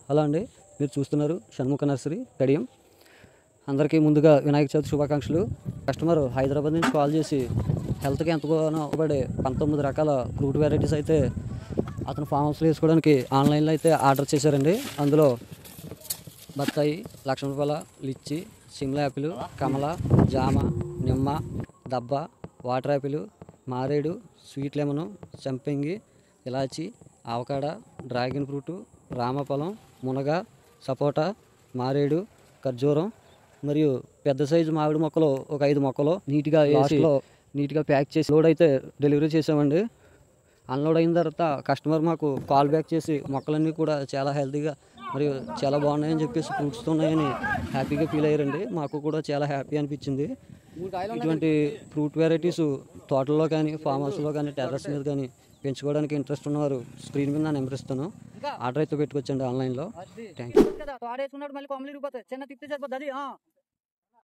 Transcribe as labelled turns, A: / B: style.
A: Hello అండి, మీరు చూస్తున్నారు షణ్ముఖ నర్సరీ కడియం. అందరికీ ముందుగా వినాయక చవితి శుభాకాంక్షలు. కస్టమర్ హైదరాబాద్ నుంచి కాల్ చేసి హెల్త్కి ఎంతగానో ఉపయోగపడే 19 రకాల ఫ్రూట్ వెరైటీస్ అయితే అతను ఫామ్ హౌస్లో వేసుకోవడానికి ఆన్లైన్లో అయితే ఆర్డర్ చేశారండి. అందులో బత్తాయి, లక్ష లిచ్చి, సిమ్లా యాపిల్, కమల, జామ, నిమ్మ, దబ్బ, వాటర్ యాపిల్, మారేడు, స్వీట్ లెమను, సంపంగి, ఇలాచి, ఆవకాడ, డ్రాగన్ ఫ్రూటు, రామఫలం, మునగ, సపోటా, మారేడు, ఖర్జూరం మరియు పెద్ద సైజు మామిడి మొక్కలు ఒక 5 మొక్కలు నీట్గా లాస్ట్లో నీట్గా ప్యాక్ చేసి లోడ్ అయితే డెలివరీ చేసామండి. అన్లోడ్ అయిన తర్వాత కస్టమర్ మాకు కాల్ బ్యాక్ చేసి మొక్కలన్నీ కూడా చాలా హెల్తీగా మరియు చాలా బాగున్నాయని చెప్పేసి ఫ్రూట్స్తో ఉన్నాయని హ్యాపీగా ఫీల్ అయ్యారండి. మాకు కూడా చాలా హ్యాపీ అనిపించింది. ఇటువంటి ఫ్రూట్ వెరైటీస్ తోటల్లో కానీ, ఫామ్ హౌస్లో కానీ, టెర్రస్ మీద కానీ పెంచుకోవడానికి ఇంట్రెస్ట్ ఉన్నవారు స్క్రీన్ మీద నా నెంబర్ ఇస్తాను, ఆర్డర్ అయితే పెట్టుకోవచ్చండి ఆన్లైన్లో. Thank you.